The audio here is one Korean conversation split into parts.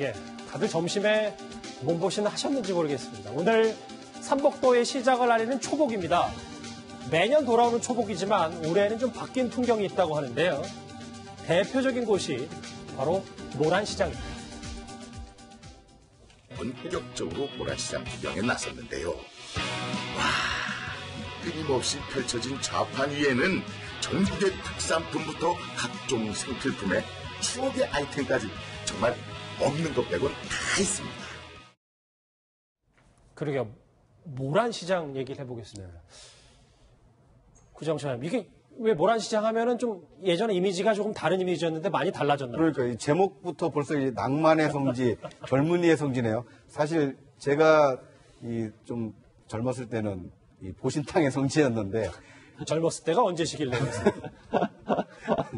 예, 다들 점심에 몸보신을 하셨는지 모르겠습니다. 오늘 삼복도의 시작을 알리는 초복입니다. 매년 돌아오는 초복이지만 올해는 좀 바뀐 풍경이 있다고 하는데요. 대표적인 곳이 바로 모란시장입니다. 본격적으로 모란시장 구경에 나섰는데요. 와, 끊임없이 펼쳐진 좌판 위에는 전국의 특산품부터 각종 생필품에 추억의 아이템까지 정말 없는 것 빼고는 다 있습니다. 그러게요. 모란시장 얘기를 해보겠습니다. 구정철님, 이게 왜 모란시장 하면은 좀 예전에 이미지가 조금 다른 이미지였는데 많이 달라졌나요? 그러니까 이 제목부터 벌써 이 낭만의 성지, 젊은이의 성지네요. 사실 제가 좀 젊었을 때는 이 보신탕의 성지였는데 젊었을 때가 언제시길래?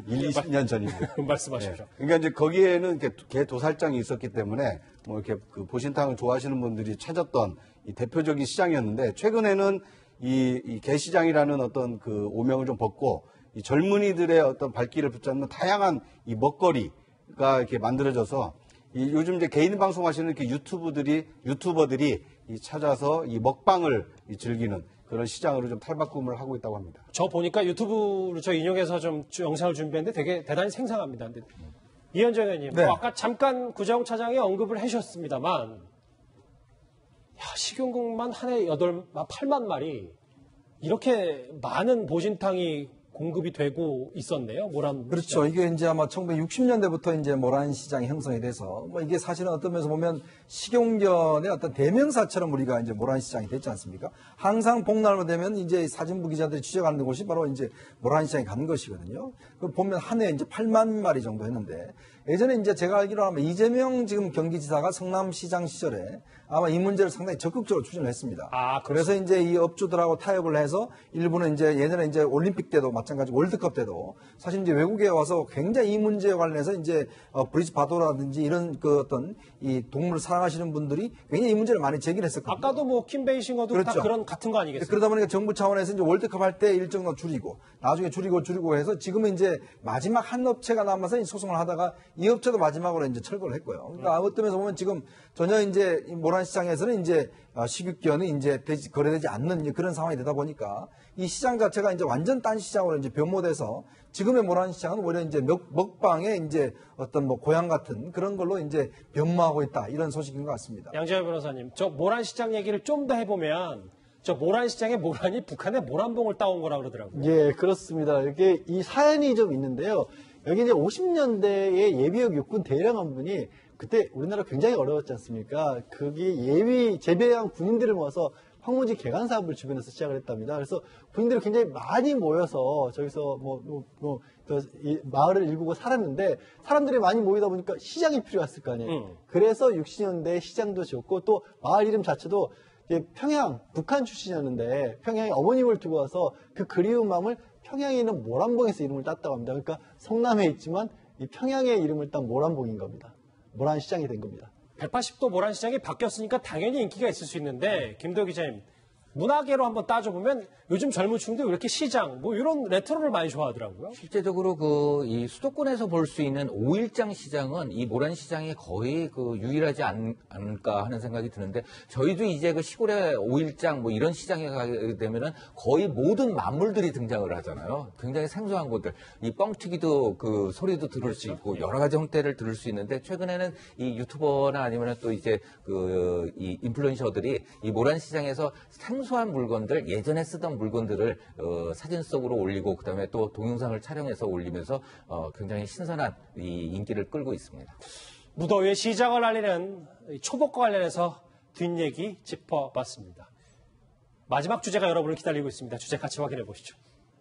20년 전인데. 말씀하십시오. 그러니까 이제 거기에는 개 도살장이 있었기 때문에 뭐 이렇게 그 보신탕을 좋아하시는 분들이 찾았던 이 대표적인 시장이었는데 최근에는 이 개시장이라는 어떤 그 오명을 좀 벗고 이 젊은이들의 어떤 발길을 붙잡는 다양한 이 먹거리가 이렇게 만들어져서 이 요즘 이제 개인 방송하시는 이렇게 유튜버들이 이 찾아서 이 먹방을 즐기는 그런 시장으로 좀 탈바꿈을 하고 있다고 합니다. 저 보니까 유튜브를 저 인용해서 좀 영상을 준비했는데 되게 대단히 생생합니다. 근데 이현정 의원님, 네. 아까 잠깐 구정 차장이 언급을 해주셨습니다만, 식용국만 한 해 8만 마리 이렇게 많은 보신탕이 공급이 되고 있었네요. 모란. 그렇죠. 이게 이제 아마 1960년대부터 이제 모란 시장이 형성이 돼서 뭐 이게 사실은 어떤 면에서 보면 식용견의 어떤 대명사처럼 우리가 이제 모란 시장이 됐지 않습니까? 항상 복날만 되면 이제 사진부 기자들이 취재하는 곳이 바로 이제 모란 시장에 가는 것이거든요. 그 보면 한 해 이제 8만 마리 정도 했는데 예전에 이제 제가 알기로 아마 이재명 지금 경기지사가 성남시장 시절에 아마 이 문제를 상당히 적극적으로 추진을 했습니다. 그래서 이제 이 업주들하고 타협을 해서 일부는 이제 예전에 이제 올림픽 때도 마찬가지고 월드컵 때도 사실 이제 외국에 와서 굉장히 이 문제에 관련해서 이제 브리즈 바도라든지 이런 그 어떤 이 동물을 사랑하시는 분들이 굉장히 이 문제를 많이 제기를 했었거든요. 아까도 뭐 킴베이싱어도 그렇죠. 다 그런 같은 거 아니겠습니까? 그러다 보니까 정부 차원에서 이제 월드컵 할 때 일정도 줄이고 나중에 줄이고 해서 지금은 이제 마지막 한 업체가 남아서 이 소송을 하다가 이 업체도 마지막으로 이제 철거를 했고요. 그러니까 어떤 면에서 보면 지금 전혀 이제 모란 시장에서는 이제 식육견이 이제 거래되지 않는 그런 상황이 되다 보니까 이 시장 자체가 이제 완전 딴 시장으로 이제 변모돼서 지금의 모란 시장은 오히려 이제 먹방의 이제 어떤 뭐 고향 같은 그런 걸로 이제 변모하고 있다 이런 소식인 것 같습니다. 양재열 변호사님, 저 모란 시장 얘기를 좀 더 해보면 저 모란 시장의 모란이 북한의 모란봉을 따온 거라 그러더라고요. 예, 그렇습니다. 이게 이 사연이 좀 있는데요. 여기 이제 50년대에 예비역 육군 대령한 분이 그때 우리나라 굉장히 어려웠지 않습니까? 거기 예비 재배한 군인들을 모아서 황무지 개간 사업을 주변에서 시작을 했답니다. 그래서 군인들이 굉장히 많이 모여서 저기서 이 마을을 일구고 살았는데 사람들이 많이 모이다 보니까 시장이 필요했을 거 아니에요. 그래서 60년대에 시장도 지었고 또 마을 이름 자체도 평양, 북한 출신이었는데 평양에 어머님을 두고 와서 그 그리운 마음을 평양에 있는 모란봉에서 이름을 땄다고 합니다. 그러니까 성남에 있지만 이 평양의 이름을 딴 모란봉인 겁니다. 모란시장이 된 겁니다. 180도 모란시장이 바뀌었으니까 당연히 인기가 있을 수 있는데 김도희 기자님, 문화계로 한번 따져보면 요즘 젊은 층도 이렇게 시장, 뭐 이런 레트로를 많이 좋아하더라고요. 실제적으로 이 수도권에서 볼 수 있는 5일장 시장은 이 모란 시장이 거의 유일하지 않을까 하는 생각이 드는데 저희도 이제 그 시골의 5일장 뭐 이런 시장에 가게 되면은 거의 모든 만물들이 등장을 하잖아요. 굉장히 생소한 곳들. 이 뻥튀기도 그 소리도 들을 수 있고 여러 가지 형태를 들을 수 있는데 최근에는 이 유튜버나 아니면 또 이제 이 인플루언서들이 이 모란 시장에서 생소한 물건들, 예전에 쓰던 물건들을 사진 속으로 올리고 그다음에 또 동영상을 촬영해서 올리면서 굉장히 신선한 이 인기를 끌고 있습니다. 무더위의 시작을 알리는 초복과 관련해서 뒷얘기 짚어봤습니다. 마지막 주제가 여러분을 기다리고 있습니다. 주제 같이 확인해 보시죠.